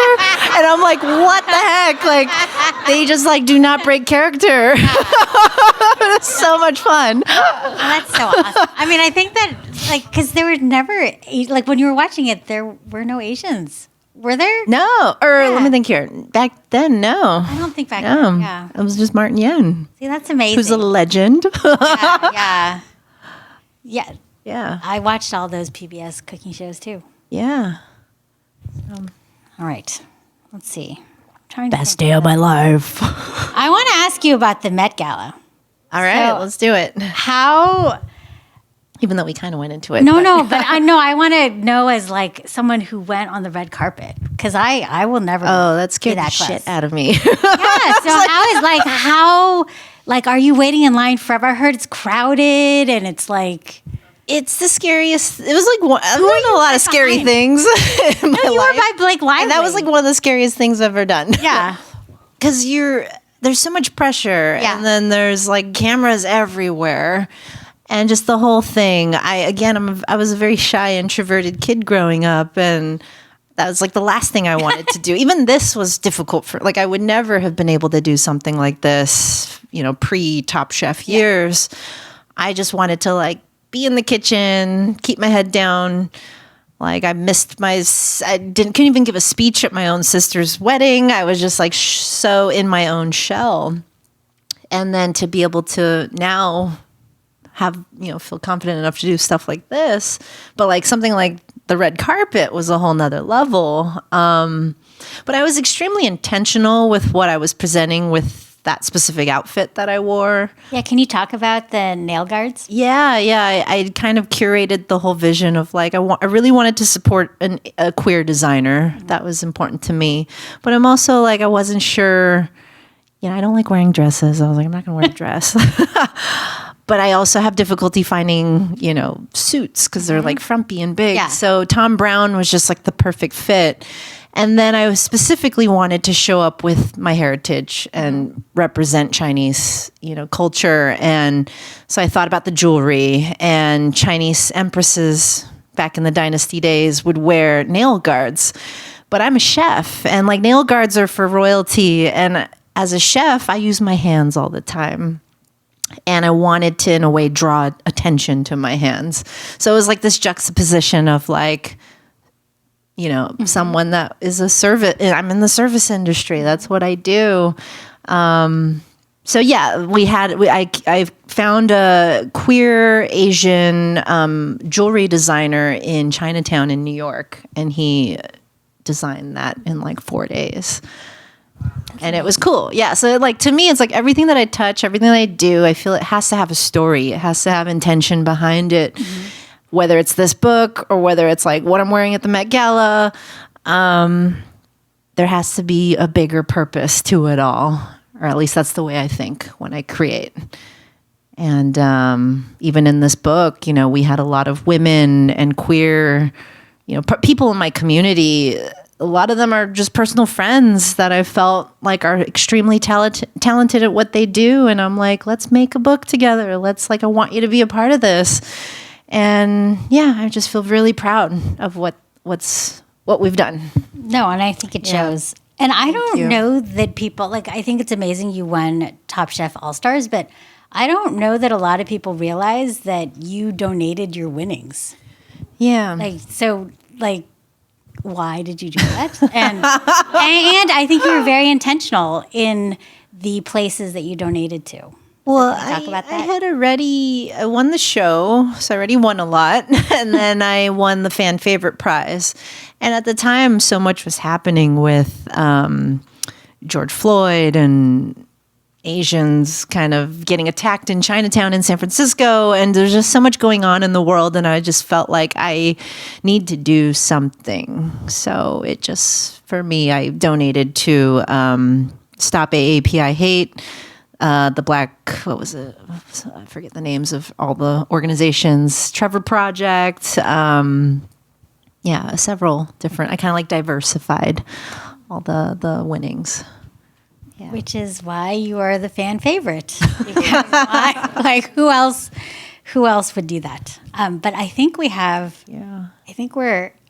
And I'm what the heck? They just do not break character. It's so much fun. Oh, that's so awesome. I mean, I think that because there were never when you were watching it, there were no Asians. Were there? No. Let me think here. Back then, no. I don't think back then. Yeah. It was just Martin Yan. See, that's amazing. Who's a legend. Yeah. I watched all those PBS cooking shows too. Yeah. All right. Let's see. Best day of my life. I want to ask you about the Met Gala. All right, let's do it. How? Even though we kind of went into it. But I know I want to know as someone who went on the red carpet, because I will never. Oh, that scared the shit out of me. Yeah. So how are you waiting in line forever? I heard it's crowded and it's It's the scariest. It was I've done a lot of scary things in my life. You were by Blake Lively. And that was one of the scariest things I've ever done. Yeah. Because there's so much pressure, and then there's cameras everywhere, and just the whole thing. I was a very shy, introverted kid growing up, and that was the last thing I wanted to do. Even this was difficult for I would never have been able to do something like this, pre Top Chef years. I just wanted to be in the kitchen, keep my head down. I missed couldn't even give a speech at my own sister's wedding. I was just so in my own shell. And then to be able to now have, feel confident enough to do stuff like this, but something like the red carpet was a whole nother level. But I was extremely intentional with what I was presenting with that specific outfit that I wore. Yeah, can you talk about the nail guards? Yeah. I kind of curated the whole vision of like, I really wanted to support a queer designer. That was important to me. But I'm also like, I wasn't sure, I don't like wearing dresses. I was like, I'm not going to wear a dress. But I also have difficulty finding, suits because they're like frumpy and big. Yeah. So Tom Brown was just like the perfect fit. And then I specifically wanted to show up with my heritage and represent Chinese, culture. And so I thought about the jewelry, and Chinese empresses back in the dynasty days would wear nail guards. But I'm a chef, and like nail guards are for royalty. And as a chef, I use my hands all the time. And I wanted to, in a way, draw attention to my hands. So it was like this juxtaposition of like, someone that is a service. I'm in the service industry. That's what I do. So yeah, I found a queer Asian jewelry designer in Chinatown in New York, and he designed that in like 4 days. And it was cool. Yeah. So like, to me, it's like everything that I touch, everything that I do, I feel it has to have a story. It has to have intention behind it. Mm-hmm. Whether it's this book or whether it's like what I'm wearing at the Met Gala, there has to be a bigger purpose to it all. Or at least that's the way I think when I create. And even in this book, we had a lot of women and queer, people in my community. A lot of them are just personal friends that I felt like are extremely talented at what they do. And I'm like, let's make a book together. I want you to be a part of this. And yeah, I just feel really proud of what we've done. No, and I think it shows. And I don't know that people, like, I think it's amazing you won Top Chef All-Stars, but I don't know that a lot of people realize that you donated your winnings. Yeah. Why did you do that? And I think you were very intentional in the places that you donated to. Well, talk about that? I won the show, so I already won a lot. And then I won the fan favorite prize. And at the time, so much was happening with George Floyd and Asians kind of getting attacked in Chinatown in San Francisco. And there's just so much going on in the world. And I just felt like I need to do something. So it just, for me, I donated to Stop AAPI Hate, the Black, I forget the names of all the organizations, Trevor Project, several different, I kind of like diversified all the winnings. Yeah. Which is why you are the fan favorite. Who else would do that? But I think we have, I'm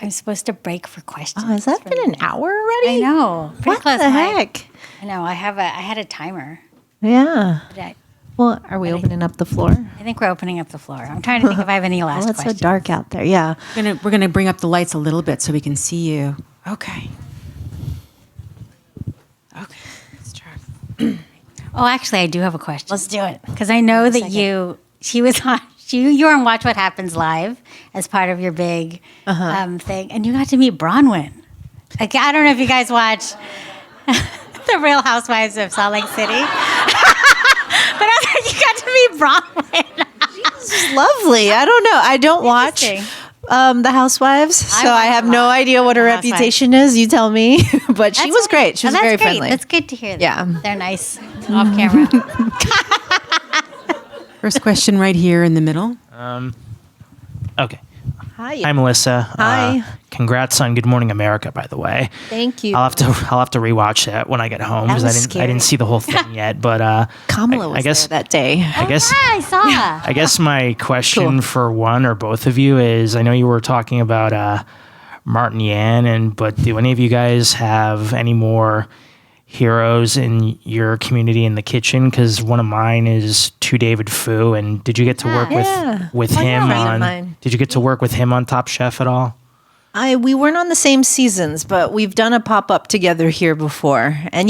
supposed to break for questions. Oh, has that been an hour already? I know. What the heck? I know. I had a timer. Yeah. Well, are we opening up the floor? I think we're opening up the floor. I'm trying to think if I have any last questions. It's so dark out there. Yeah. We're gonna bring up the lights a little bit so we can see you. Okay. Let's try. Oh, actually, I do have a question. Let's do it. Because I know that you were on Watch What Happens Live as part of your big thing, and you got to meet Bronwyn. Like, I don't know if you guys watch The Real Housewives of Salt Lake City, but I thought you got to meet Bronwyn. She's lovely. I don't know. I don't watch The Housewives, so I have no idea what her reputation is. You tell me. But she was great. She was very friendly. That's good to hear. Yeah. They're nice off camera. First question right here in the middle. Okay. Hi. Hi, Melissa. Hi. Congrats on Good Morning America, by the way. Thank you. I'll have to rewatch that when I get home That because was I didn't see the whole thing yet. But Kamala was there that day. I saw. I guess my question for one or both of you is: I know you were talking about Martin Yan, but do any of you guys have any more heroes in your community in the kitchen? Because one of mine is To David Fu, and did you get to work with him on? Did you get to work with him on Top Chef at all? We weren't on the same seasons, but we've done a pop-up together here before. And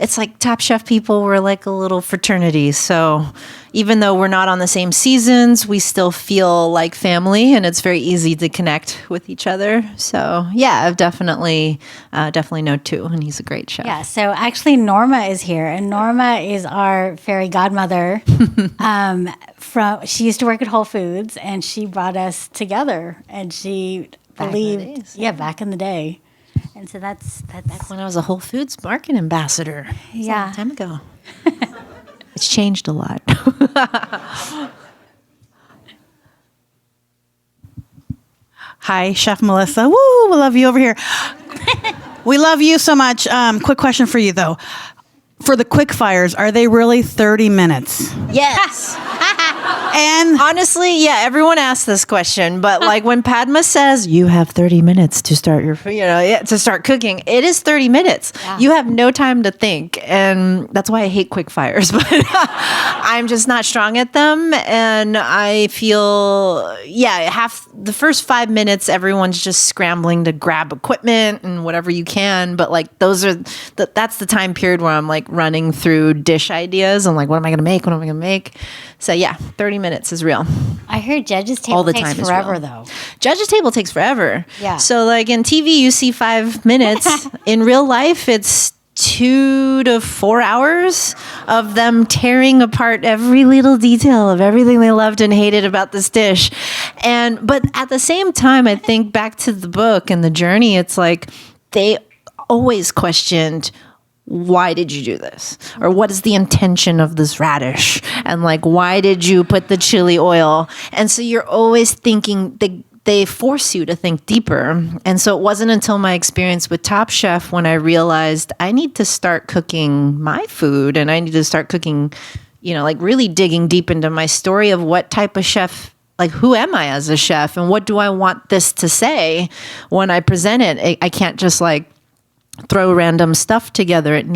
it's like Top Chef people were like a little fraternity. So even though we're not on the same seasons, we still feel like family, and it's very easy to connect with each other. So yeah, I've definitely know Tu, and he's a great chef. Yeah, so actually Norma is here, and Norma is our fairy godmother. She used to work at Whole Foods, and she brought us together, and she believed, back in the day. And so that's when I was a Whole Foods market ambassador. Yeah. A long time ago. It's changed a lot. Hi, Chef Melissa. Woo, we love you over here. We love you so much. Quick question for you, though. For the quick fires, are they really 30 minutes? Yes. And honestly, yeah, everyone asks this question, but like when Padma says you have 30 minutes to start to start cooking, it is 30 minutes. Yeah. You have no time to think, and that's why I hate quick fires. But I'm just not strong at them, and I feel the first 5 minutes everyone's just scrambling to grab equipment and whatever you can. But like that's the time period where I'm like running through dish ideas. I'm like, what am I going to make? What am I going to make? So yeah, 30 minutes is real. I heard Judge's Table takes forever, though. Judge's Table takes forever. Yeah. So like in TV, you see 5 minutes. In real life, it's 2 to 4 hours of them tearing apart every little detail of everything they loved and hated about this dish. But at the same time, I think back to the book and the journey, it's like they always questioned, why did you do this? Or what is the intention of this radish? And like, why did you put the chili oil? And so you're always thinking, they force you to think deeper. And so it wasn't until my experience with Top Chef when I realized I need to start cooking my food, and I need to start cooking, like really digging deep into my story of what type of chef, like who am I as a chef, and what do I want this to say when I present it? I can't just like throw random stuff together. It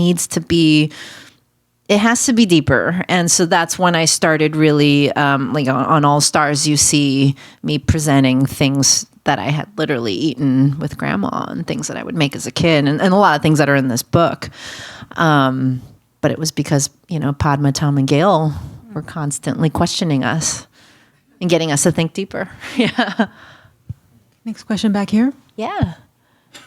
has to be deeper. And so that's when I started really, like on All Stars, you see me presenting things that I had literally eaten with grandma and things that I would make as a kid, and a lot of things that are in this book. But it was because, Padma, Tom, and Gail were constantly questioning us and getting us to think deeper. Yeah. Next question back here. Yeah.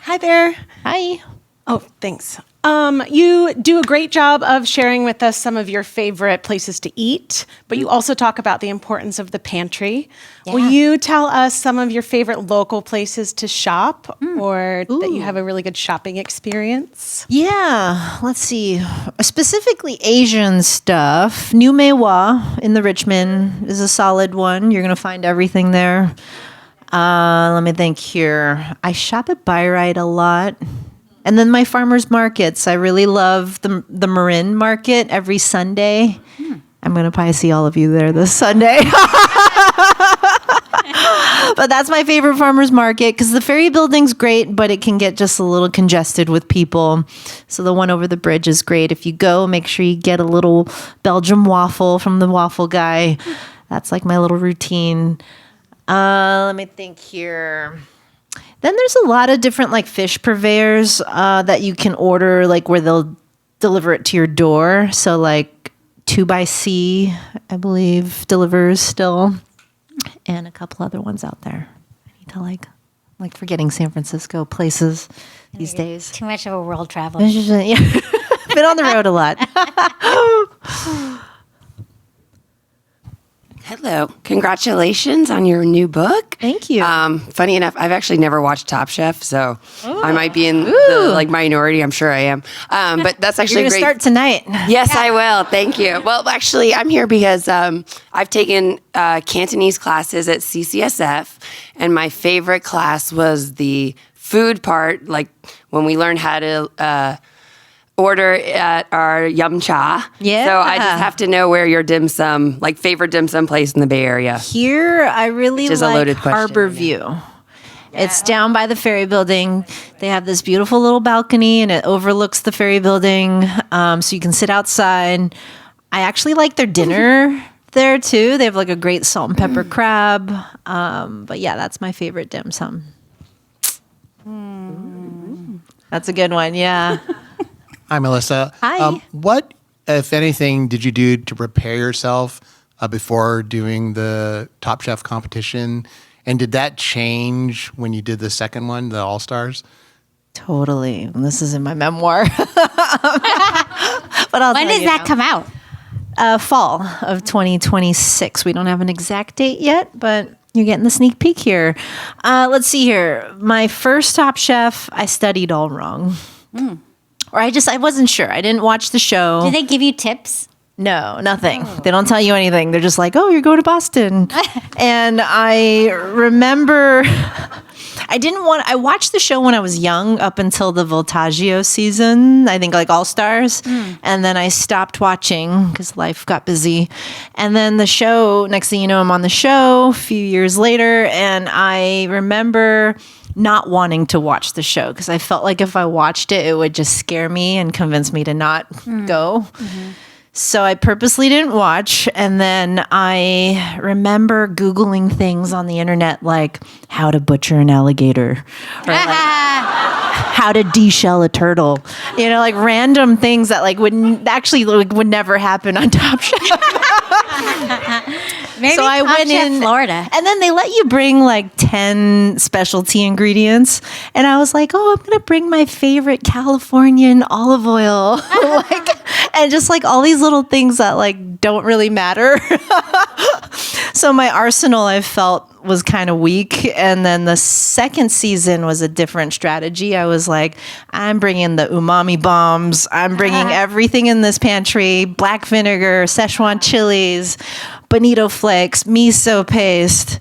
Hi there. Hi. Oh, thanks. You do a great job of sharing with us some of your favorite places to eat, but you also talk about the importance of the pantry. Yeah. Will you tell us some of your favorite local places to shop or that you have a really good shopping experience? Yeah, let's see. Specifically Asian stuff. New Maewa in the Richmond is a solid one. You're going to find everything there. Let me think here. I shop at Buyrite a lot. And then my farmers markets. I really love the Marin market every Sunday. I'm going to probably see all of you there this Sunday. But that's my favorite farmers market because the ferry building's great, but it can get just a little congested with people. So the one over the bridge is great. If you go, make sure you get a little Belgian waffle from the waffle guy. That's like my little routine. Let me think here. Then there's a lot of different like fish purveyors that you can order, like where they'll deliver it to your door. So like 2x I believe, delivers still, and a couple other ones out there. I need to like forgetting San Francisco places these days. Too much of a world traveler. Yeah. Been on the road a lot. Hello. Congratulations on your new book. Thank you. Funny enough, I've actually never watched Top Chef, so I might be in the minority. I'm sure I am. But that's actually You're great. Start tonight. Yes, I will. Thank you. Well, actually, I'm here because I've taken Cantonese classes at CCSF, and my favorite class was the food part, like when we learned how to order at our Yum Cha. Yeah. So I just have to know where your dim sum, like favorite dim sum place in the Bay Area. Here, I really like Harbor View. Yeah. It's down by the ferry building. They have this beautiful little balcony, and it overlooks the ferry building, so you can sit outside. I actually like their dinner there, too. They have like a great salt and pepper crab. But yeah, that's my favorite dim sum. That's a good one. Yeah. Hi, Melissa. Hi. What, if anything, did you do to prepare yourself before doing the Top Chef competition? And did that change when you did the second one, the All Stars? Totally. This is in my memoir. But When does that come out? Fall of 2026. We don't have an exact date yet, but you're getting the sneak peek here. Let's see here. My first Top Chef, I studied all wrong. Or I wasn't sure. I didn't watch the show. Do they give you tips? No, nothing. They don't tell you anything. They're just like, oh, you're going to Boston. And I remember I watched the show when I was young up until the Voltaggio season, I think like All Stars. And then I stopped watching because life got busy. And then the show, next thing you know, I'm on the show a few years later. And I remember not wanting to watch the show because I felt like if I watched it, it would just scare me and convince me to not go. So I purposely didn't watch. And then I remember Googling things on the internet like how to butcher an alligator or like how to deshell a turtle. You know, like random things that like would never happen on Top Chef. Maybe So I Top went Chef in Florida. and then they let you bring like 10 specialty ingredients. And I was like, oh, I'm going to bring my favorite Californian olive oil. And just like all these little things that like don't really matter. So my arsenal, I felt, was kind of weak. And then the second season was a different strategy. I was like, I'm bringing the umami bombs. I'm bringing everything in this pantry, black vinegar, Szechuan chilies, bonito flakes, miso paste,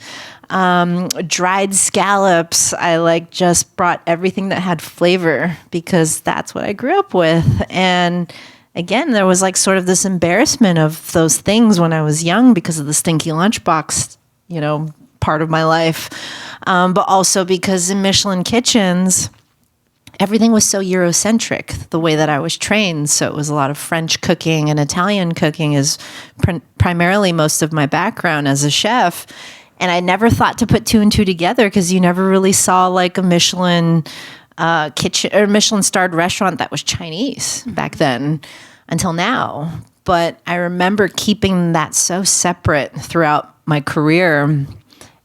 dried scallops. I like just brought everything that had flavor because that's what I grew up with. And again, there was like sort of this embarrassment of those things when I was young because of the stinky lunchbox, part of my life. But also because in Michelin kitchens, everything was so Eurocentric, the way that I was trained. So it was a lot of French cooking, and Italian cooking is primarily most of my background as a chef. And I never thought to put two and two together because you never really saw like a Michelin kitchen or Michelin starred restaurant that was Chinese back then until now. But I remember keeping that so separate throughout my career.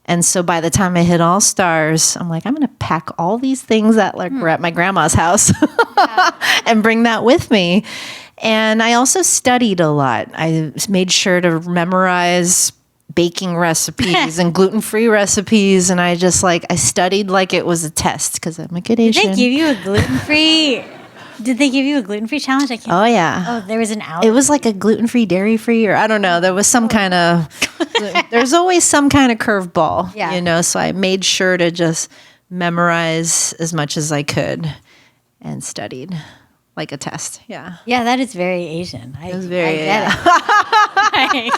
And so by the time I hit All Stars, I'm like, I'm going to pack all these things that like were at my grandma's house and bring that with me. And I also studied a lot. I made sure to memorize baking recipes and gluten-free recipes. And I studied like it was a test because I'm a good Asian. Did they give you a gluten-free? Did they give you a gluten-free challenge? Oh, yeah. Oh, there was an allergy. It was like a gluten-free, dairy-free, or I don't know. There was some kind of, there's always some kind of curveball, so I made sure to just memorize as much as I could and studied like a test. Yeah. Yeah, that is very Asian. It was very, I get it.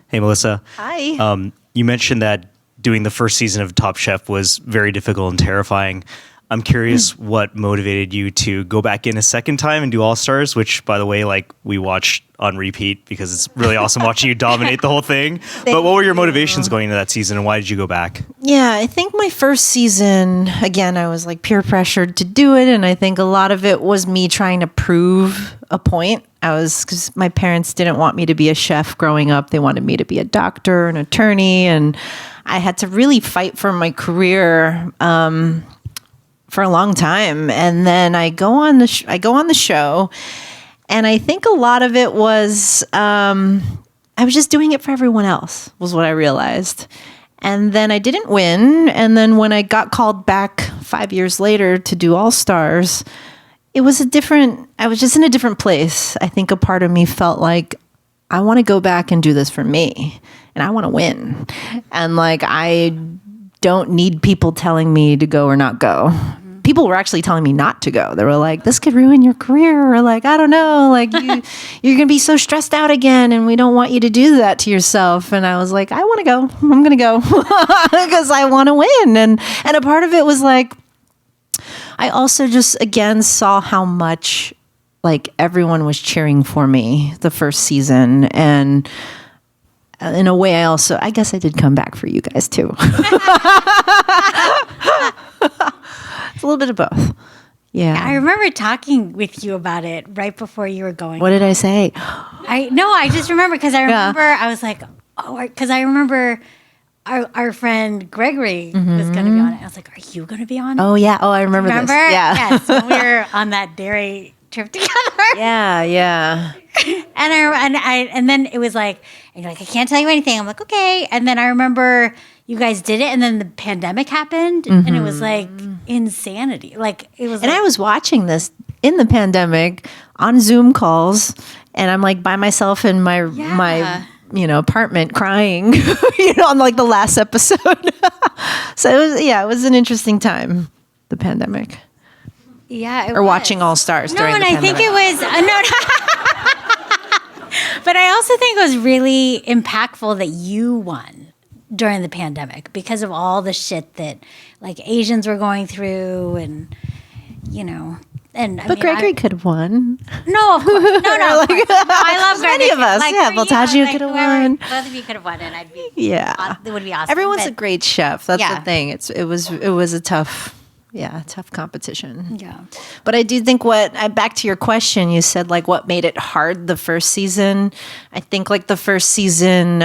Hey, Melissa. Hi. You mentioned that doing the first season of Top Chef was very difficult and terrifying. I'm curious what motivated you to go back in a second time and do All Stars, which, by the way, like we watched on repeat because it's really awesome watching you dominate the whole thing. But what were your motivations going into that season, and why did you go back? Yeah, I think my first season, again, I was like peer pressured to do it. And I think a lot of it was me trying to prove a point. Because my parents didn't want me to be a chef growing up. They wanted me to be a doctor, an attorney. And I had to really fight for my career for a long time. And then I go on the show, and I think a lot of it was I was just doing it for everyone else, was what I realized. And then I didn't win. And then when I got called back 5 years later to do All Stars, I was just in a different place. I think a part of me felt like I want to go back and do this for me, and I want to win. And like, I don't need people telling me to go or not go. People were actually telling me not to go. They were like, this could ruin your career. Or like, I don't know, like you're going to be so stressed out again. And we don't want you to do that to yourself. And I was like, I want to go. I'm going to go because I want to win. And a part of it was like, I also just, again, saw how much like everyone was cheering for me the first season. And in a way, I guess I did come back for you guys too. a little bit of both. Yeah. I remember talking with you about it right before you were going. What did I say? I just remember because I remember I was like, oh, because I remember our friend Gregory was going to be on it. I was like, are you going to be on it? Oh yeah. Oh, I remember this. Yeah. Yes, when we were on that dairy trip together. Yeah. And then it was like, and you're like, I can't tell you anything. I'm like, okay. And then I remember you guys did it, and then the pandemic happened, and it was like insanity. Like it was. And I was watching this in the pandemic on Zoom calls, and I'm like by myself in my apartment crying, on like the last episode. So it was an interesting time, the pandemic. Yeah, or watching All Stars during the pandemic. I think it was But I also think it was really impactful that you won during the pandemic because of all the shit that like Asians were going through, and Gregory could have won. No, of course. No, of course. No, I love Gregory. Many of us. Like, Baltaggio could have won. Both of you could have won, and I'd be it would be awesome. Everyone's a great chef. That's the thing. It was a tough competition. Yeah. But I do think back to your question, you said like what made it hard the first season. I think like the first season,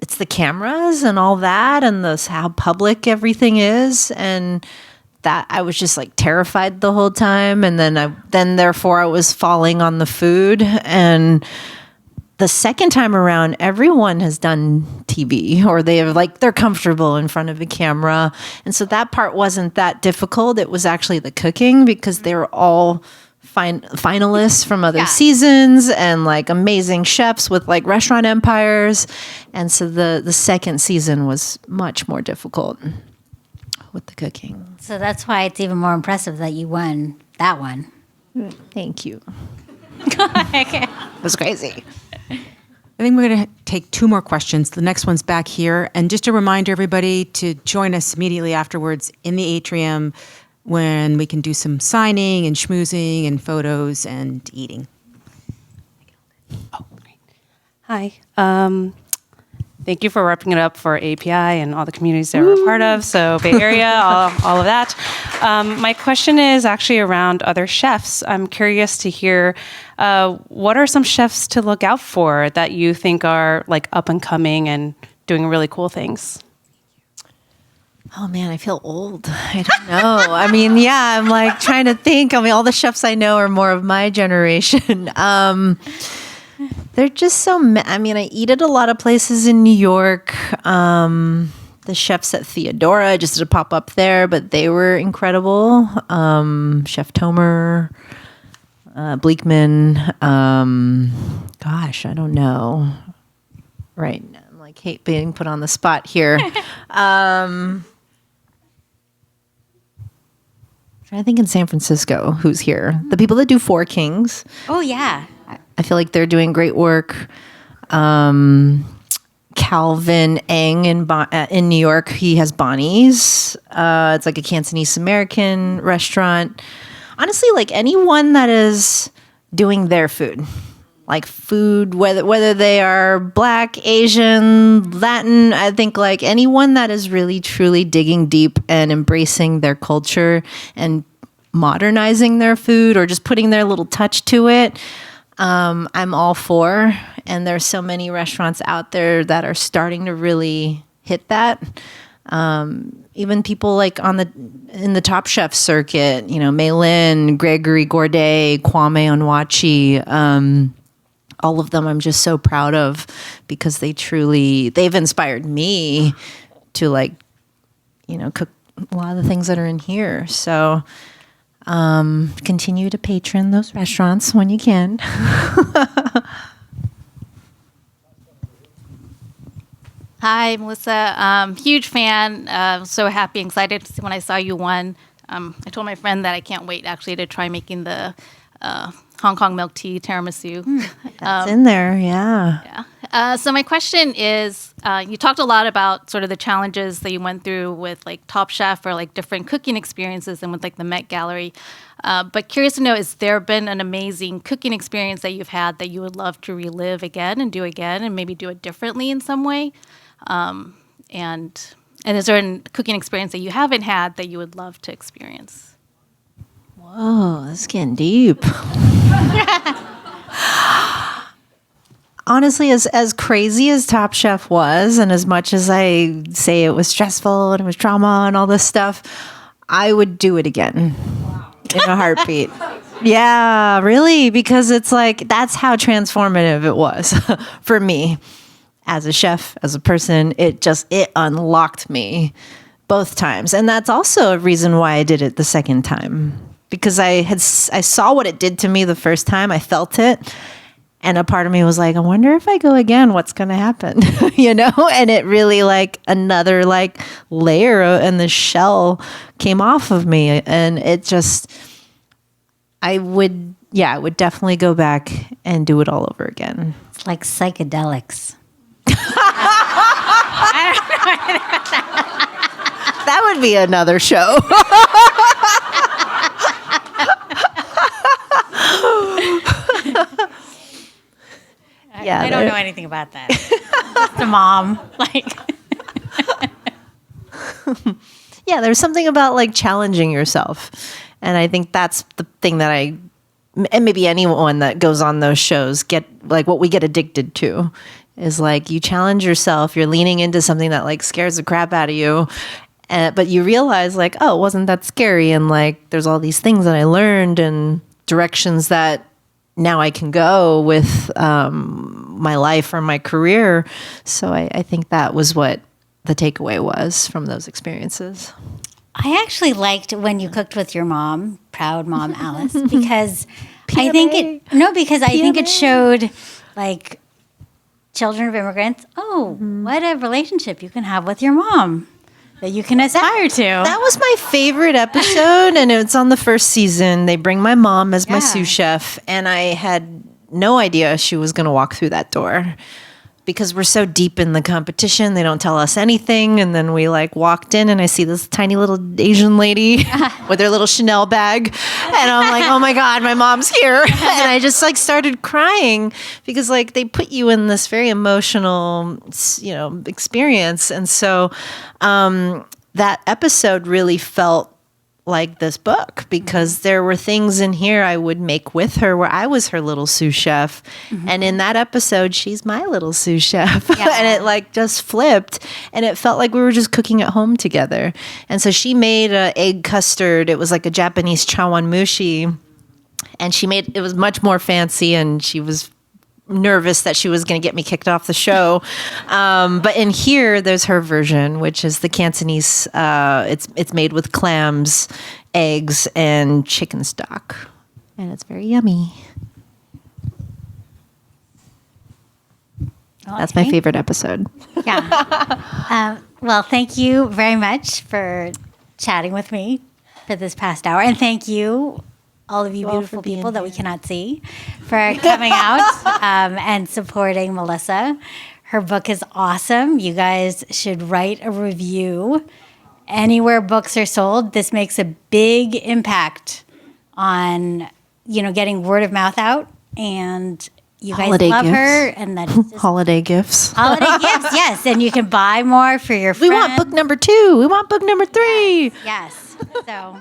it's the cameras and all that, and how public everything is, and that I was just like terrified the whole time, and then therefore I was falling on the food. And the second time around, everyone has done TV, or they're comfortable in front of a camera, and so that part wasn't that difficult. It was actually the cooking, because they were all finalists from other seasons and like amazing chefs with like restaurant empires, and so the second season was much more difficult with the cooking. So that's why it's even more impressive that you won that one. Thank you. Okay. It was crazy. I think we're going to take 2 more questions. The next one's back here. And just a reminder, everybody, to join us immediately afterwards in the atrium when we can do some signing and schmoozing and photos and eating. Oh, great. Hi. Thank you for wrapping it up for API and all the communities that we're a part of. So Bay Area, all of that. My question is actually around other chefs. I'm curious to hear what are some chefs to look out for that you think are like up and coming and doing really cool things? Oh man, I feel old. I don't know. I mean, I'm like trying to think. I mean, all the chefs I know are more of my generation. They're just I eat at a lot of places in New York. The chefs at Theodora, just to pop up there, but they were incredible. Chef Tomer, Bleekman. Gosh, I don't know. Right. I'm like, hate being put on the spot here. Trying to think in San Francisco, who's here. The people that do Four Kings. Oh, yeah. I feel like they're doing great work. Calvin Eng in New York, he has Bonnie's. It's like a Cantonese American restaurant. Honestly, like anyone that is doing their food, like food, whether they are Black, Asian, Latin, I think like anyone that is really truly digging deep and embracing their culture and modernizing their food or just putting their little touch to it. I'm all for, and there's so many restaurants out there that are starting to really hit that. Even people like in the Top Chef circuit, Mei Lin, Gregory Gourdet, Kwame Onwachi, all of them I'm just so proud of because they've inspired me to cook a lot of the things that are in here. So continue to patron those restaurants when you can. Hi, Melissa. Huge fan. So happy and excited when I saw you won. I told my friend that I can't wait actually to try making the Hong Kong milk tea tiramisu. That's in there, yeah. So my question is, you talked a lot about sort of the challenges that you went through with like Top Chef or like different cooking experiences and with like the Met Gallery. But curious to know, has there been an amazing cooking experience that you've had that you would love to relive again and do again and maybe do it differently in some way? And And is there a cooking experience that you haven't had that you would love to experience? Whoa, this is getting deep. Honestly, as crazy as Top Chef was, and as much as I say it was stressful and it was trauma and all this stuff, I would do it again in a heartbeat. Yeah, really, because it's like that's how transformative it was for me as a chef, as a person. It unlocked me both times, and that's also a reason why I did it the second time, because I saw what it did to me the first time. I felt it. And a part of me was like, I wonder if I go again, what's going to happen? And it really like another like layer and the shell came off of me. And it just, I would definitely go back and do it all over again. It's like psychedelics. That would be another show. Yeah, I don't know anything about that. Just a mom, Yeah, there's something about like challenging yourself, and I think that's the thing that and maybe anyone that goes on those shows get like what we get addicted to is like you challenge yourself, you're leaning into something that like scares the crap out of you, but you realize like, oh, it wasn't that scary, and like there's all these things that I learned and directions that now I can go with my life or my career. So I think that was what the takeaway was from those experiences. I actually liked when you cooked with your mom, proud mom Alice, because I think it showed like children of immigrants, what a relationship you can have with your mom that you can aspire to. That was my favorite episode, and it's on the first season. They bring my mom as my sous chef, and I had no idea she was going to walk through that door because we're so deep in the competition. They don't tell us anything, and then we like walked in, and I see this tiny little Asian lady with her little Chanel bag, and I'm like, oh my God, my mom's here. And I just like started crying because like they put you in this very emotional, experience. And so that episode really felt like this book because there were things in here I would make with her where I was her little sous chef. Mm-hmm. And in that episode, she's my little sous chef. Yeah. And it like just flipped and it felt like we were just cooking at home together. And so she made an egg custard. It was like a Japanese chawanmushi. And it was much more fancy, and she was nervous that she was going to get me kicked off the show. But in here, there's her version, which is the Cantonese. It's made with clams, eggs, and chicken stock. And it's very yummy. That's my favorite episode. Yeah. Well, thank you very much for chatting with me for this past hour. And thank you, all of you beautiful people that we cannot see, for coming out and supporting Melissa. Her book is awesome. You guys should write a review anywhere books are sold. This makes a big impact on, getting word of mouth out. And you guys love her. And that is just holiday gifts. Holiday gifts, yes. And you can buy more for your friends. We want book number 2. We want book number 3. Yes. So...